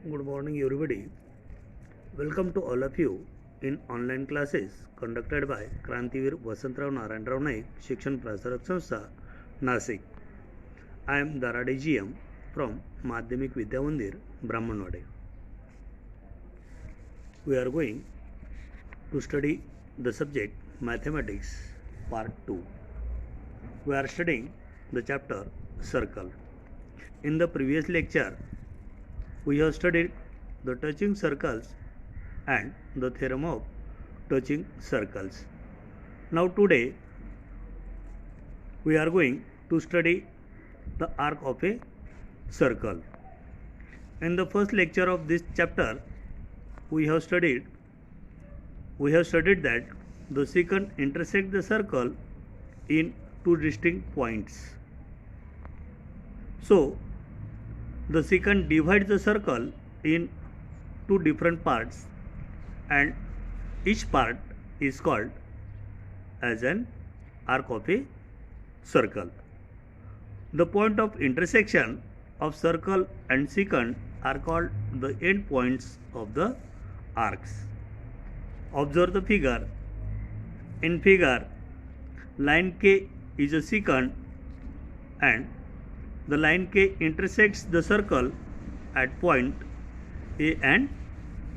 Good morning, everybody. Welcome to all of you in online classes conducted by Krantivir Vasantrao Narayanrao Naik Shikshan Prasarak Sanstha, Nasik. I am Darade GM from Madhyamik Vidya Mandir, Brahmanwade. We are going to study the subject Mathematics Part 2. We are studying the chapter Circle. In the previous lecture, we have studied the touching circles and the theorem of touching circles. Now today we are going to study the arc of a circle. In the first lecture of this chapter we have studied that the secant intersect the circle in two distinct points. So the secant divides the circle in two different parts and each part is called as an arc of a circle. The point of intersection of circle and secant are called the end points of the arcs. Observe the figure. In figure, line K is a secant and the line K intersects the circle at point A and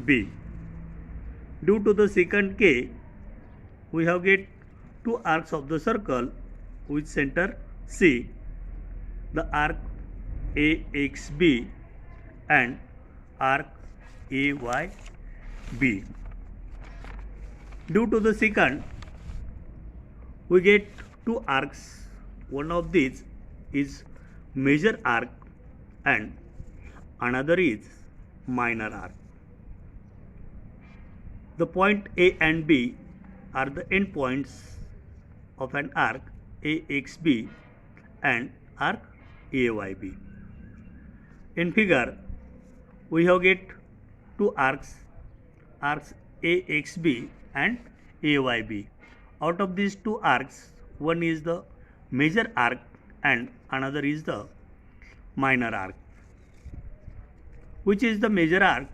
B. Due to the secant K, we have get two arcs of the circle with center C, the arc AXB and arc AYB. Due to the secant, we get two arcs. One of these is major arc and another is minor arc. The point A and B are the end points of an arc AXB and arc AYB. In figure, we have get two arcs AXB and AYB. Out of these two arcs, one is the major arc and another is the minor arc. Which is the major arc?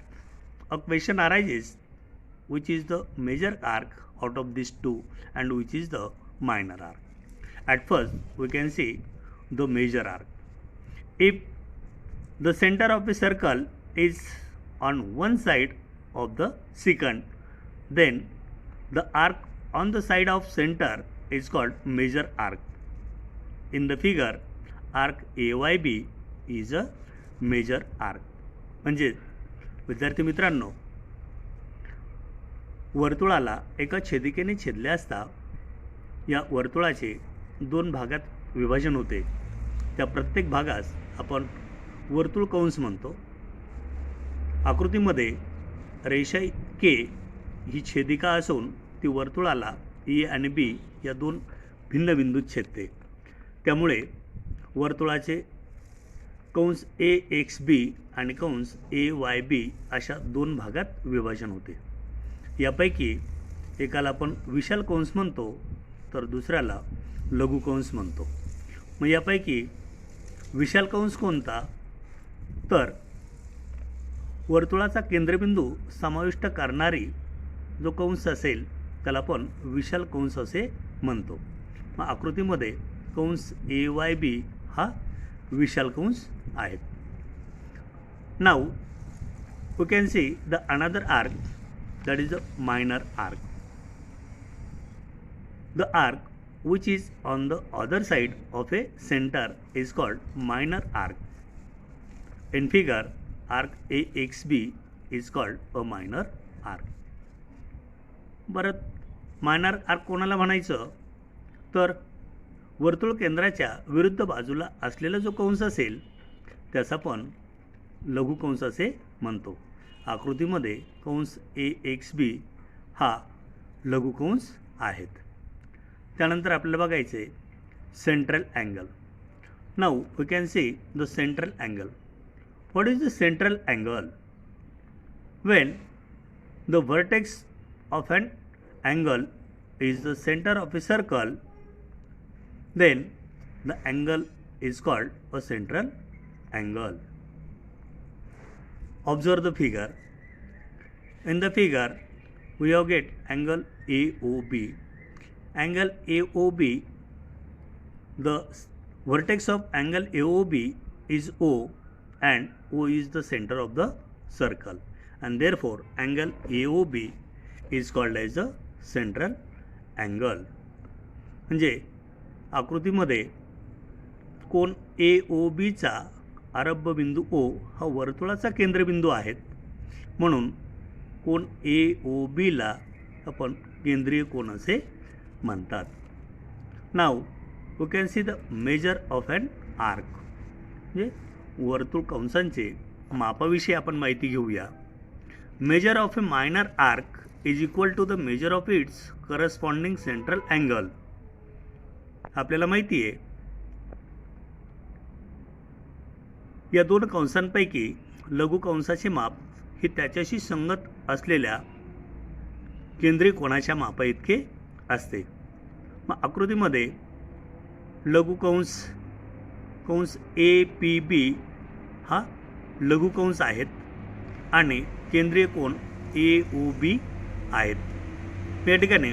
A question arises, which is the major arc out of these two and which is the minor arc. At first, we can see the major arc. If the center of a circle is on one side of the secant, then the arc on the side of center is called major arc. In the figure, arc AYB is a major arc. म्हणजे विद्यार्थी मित्रांनो, वर्तुळाला एका छेदिकेने छेदले असता या वर्तुळाचे दोन भागात विभाजन होते. त्या प्रत्येक भागास आपण वर्तुळ कंस म्हणतो. आकृतीमध्ये रेषा के ही छेदिका असून ती वर्तुळाला ए आणि बी या दोन भिन्न बिंदूत छेदते. त्यामुळे वर्तुळाचे कंस AXB आणि कंस AYB अशा दोन भागात विभाजन होते. यापैकी एकाला आपण विशाल कंस म्हणतो तर दुसऱ्याला लघु कंस म्हणतो. मग यापैकी विशाल कंस कोणता? तर वर्तुळाचा केंद्रबिंदू समाविष्ट करणारी जो कंस असेल त्याला आपण विशाल कंस असे म्हणतो. मग आकृतीमध्ये कंस AYB हा विशाल कंस आहेत. Now we can see the another arc, that is the minor arc. The arc which is on the other side of a center is called minor arc. In figure, arc AXB is called a minor arc. परत minor arc कोणाला म्हणायचं? तर वर्तुळ केंद्राच्या विरुद्ध बाजूला असलेला जो कंस असेल त्याचा आपण लघु कंस असे म्हणतो. आकृतीमध्ये कंस AXB हा लघु कंस आहेत. त्यानंतर आपल्याला बघायचे central angle. Now we can see the central angle. What is the central angle? When the vertex of an angle is the center of a circle, then the angle is called a central angle. observe the figure. In the figure, we have get angle AOB. Angle AOB, the vertex of angle AOB is O, and O is the center of the circle, and therefore angle AOB is called as a central angle. म्हणजे आकृतीमध्ये कोन AOB चा आरंभ बिंदू O हा वर्तुळाचा केंद्रबिंदू आहे, म्हणून कोन AOB ला आपण केंद्रीय कोन असे म्हणतात. Now we can see the measure of an arc. म्हणजे वर्तुळ कंसांचे मापाविषयी आपण माहिती घेऊया. Measure of a minor arc is equal to the measure of its corresponding central angle. आपल्याला माहिती आहे या दोन कंसांपैकी लघु कंसाचे माप हे त्याच्याशी संगत असलेल्या केंद्रीय कोनाच्या मापाइतके असते. मग आकृतीमध्ये लघु कंस APB हा लघु कंस आहेत आणि केंद्रीय कोन AOB आहेत. या ठिकाणी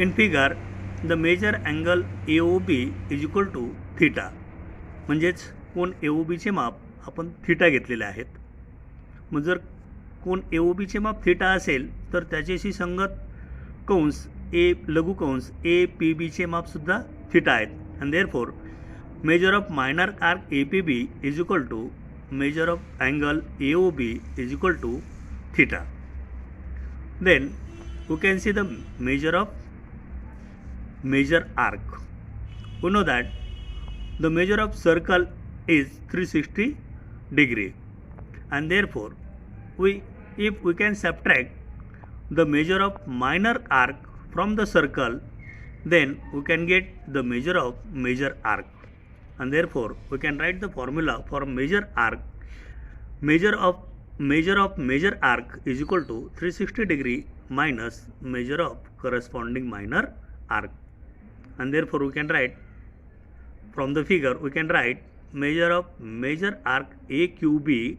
in figure the measure angle AOB is equal to theta. म्हणजेच कोन AOB चे माप आपण थीटा घेतलेले आहेत. मग जर कोन AOB चे माप थीटा असेल तर त्याच्याशी संगत कंस लघु कंस APB चे मापसुद्धा थीटा आहेत. and therefore measure of minor arc APB is equal to measure of angle AOB is equal to theta. Then we can see the measure of major arc. We know that the measure of circle is 360 degree, and therefore if we can subtract the measure of minor arc from the circle, then we can get the measure of major arc, and therefore we can write the formula for major arc. Measure of major arc is equal to 360 degree minus measure of corresponding minor arc, and therefore we can write from the figure we can write measure of major arc AQB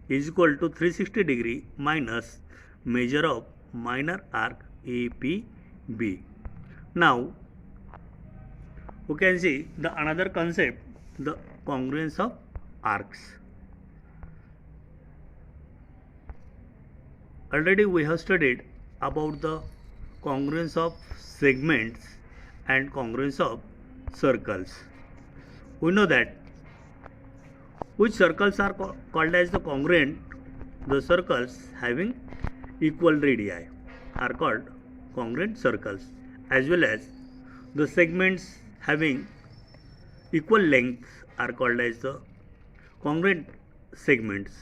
is equal to 360 degree minus measure of minor arc APB. Now we can see the another concept, the congruence of arcs. Already we have studied about the congruence of segments and congruence of circles. We know that which circles are called as the congruent. The circles having equal radii are called congruent circles, as well as the segments having equal length are called as the congruent segments.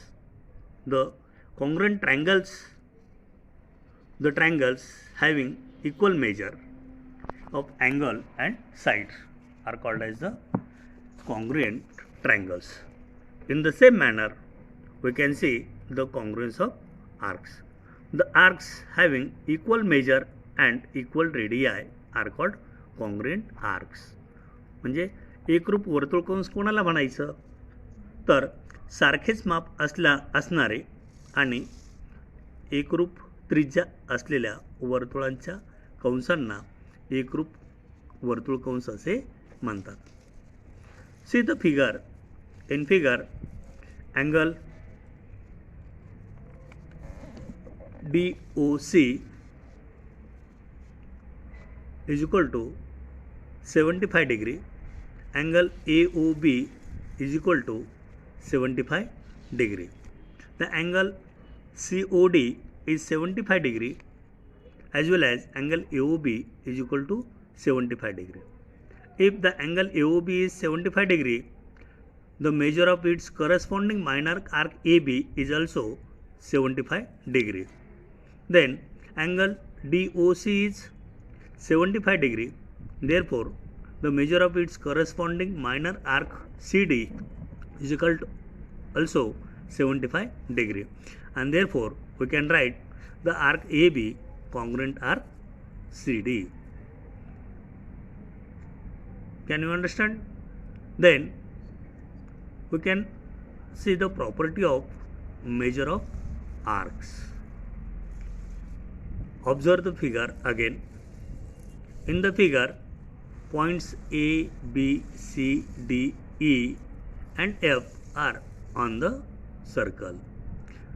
The congruent triangles, the triangles having equal measure of angle and sides are called as the congruent triangles. In the same manner, we can see the congruence of arcs. The arcs having equal measure and equal radii are called congruent arcs. म्हणजे एकरूप वर्तुळकंस कोणाला म्हणायचं तर सारखेच माप असणारे आणि एकरूप त्रिज्या असलेल्या वर्तुळांच्या कंसांना एकरूप वर्तुळकंस असे म्हणतात. See the figure. In figure, angle DOC is equal to 75 degree. Angle AOB is equal to 75 degree. The angle COD is 75 degree, as well as angle AOB is equal to 75 degree. If the angle AOB is 75 degree, the measure of its corresponding minor arc AB is also 75 degree. Then angle DOC is 75 degree. Therefore, the measure of its corresponding minor arc CD is equal to also 75 degree. And therefore, we can write the arc AB congruent arc CD. Can you understand? Then we can see the property of measure of arcs. Observe the figure again. In the figure, points A, B, C, D, E and F are on the circle.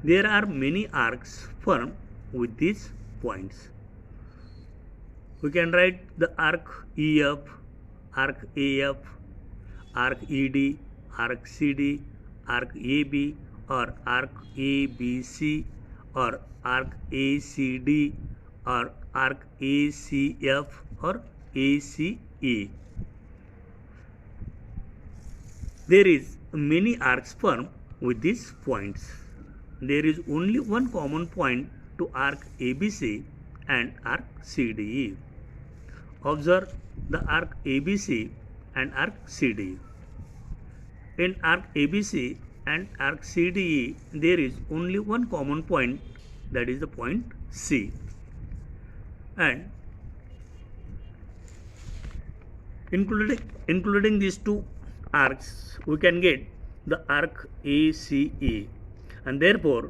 There are many arcs formed with these points. We can write the arc EF, arc AF, arc ED, arc CD, arc AB, or arc ABC, or arc ACD, or arc ACF, or ACE. There is many arcs formed with these points. There is only one common point to arc ABC and arc CDE. Observe the arc ABC and arc CDE. In arc ABC and arc CDE, there is only one common point, that is the point C. And including these two arcs, we can get the arc ACE, and therefore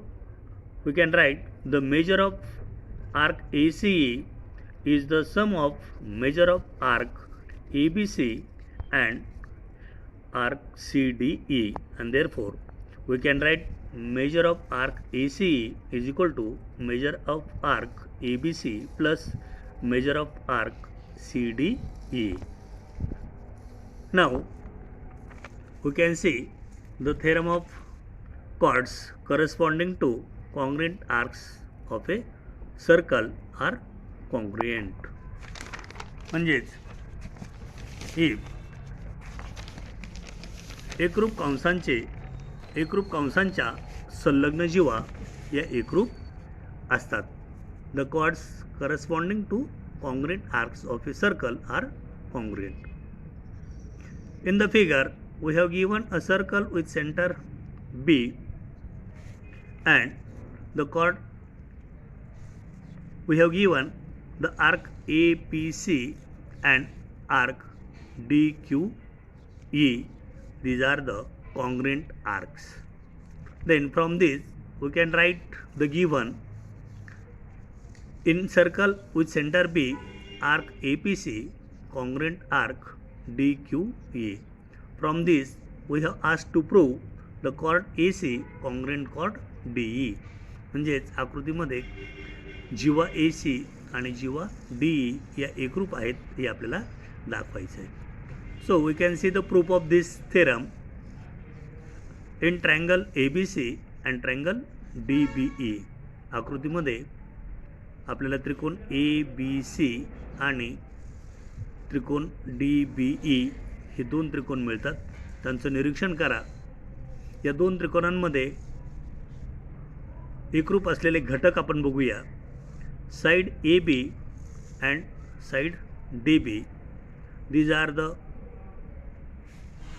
we can write the measure of arc ACE is the sum of measure of arc ABC and arc CDE, and therefore we can write measure of arc ACE is equal to measure of arc ABC plus measure of arc CDE. Now we can see the theorem of chords corresponding to congruent arcs of a circle are congruent. म्हणजेच if एकरूप कंसांच्या संलग्न जीवा या एकरूप असतात. The chords corresponding to congruent arcs of a circle are congruent. In the figure, we have given a circle with center B and the chord we have given the arc APC and arc DQE. These are the congruent arcs. Then from this we can write the given in circle with center B, arc APC, congruent arc DQE. From this we have asked to prove the chord AC congruent chord DE. म्हणजेच आकृतीमध्ये जीवा AC आणि जीवा DE या एकरूप आहेत हे आपल्याला दाखवायचे आहे. So we can see the proof of this theorem in triangle ABC and triangle DBE. आकृतीमध्ये आपल्याला त्रिकोण ABC आणि त्रिकोण DBE हे दोन त्रिकोण मिळतात. त्यांचं निरीक्षण करा. या दोन त्रिकोणांमध्ये एकरूप असलेले घटक आपण बघूया. Side AB and side DB, these are the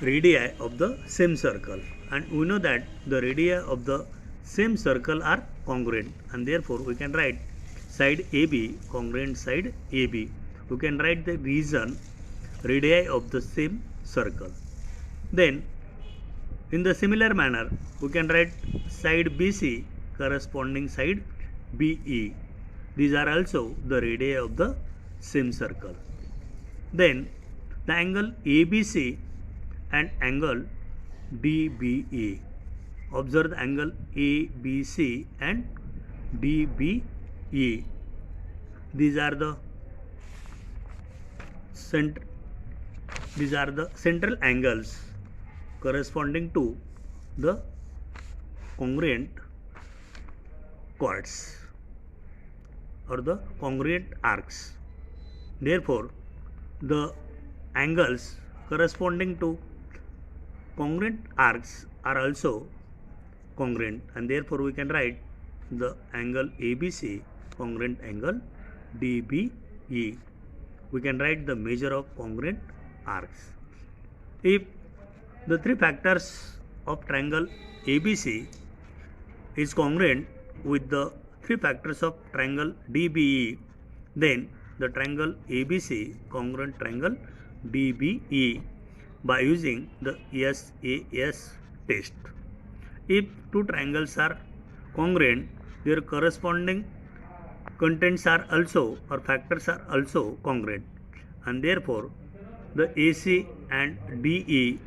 radii of the same circle, and we know that the radii of the same circle are congruent, and therefore we can write side AB congruent side AB. We can write the region radii of the same circle. Then in the similar manner we can write side BC corresponding side BE. These are also the radii of the same circle. Then the angle ABC and angle DBE. Observe the angle ABC and DBE. These are the central angles corresponding to the congruent chords or the congruent arcs. Therefore, the angles corresponding to congruent arcs are also congruent, and therefore we can write the angle ABC congruent angle DBE. We can write the measure of congruent arcs. If the three factors of triangle ABC is congruent with the three factors of triangle DBE, then the triangle ABC congruent triangle DBE by using the SAS test. If two triangles are congruent, their corresponding contents are also or factors are also congruent, and therefore the AC and DE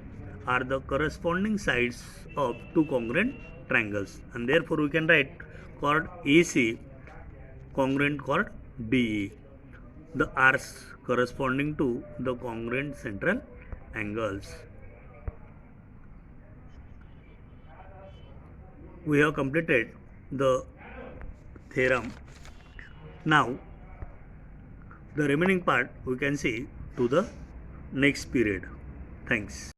are the corresponding sides of two congruent triangles, and therefore we can write chord AC congruent chord DE, the arcs corresponding to the congruent central angles. We have completed the theorem. Now the remaining part we can see to the next period. Thanks.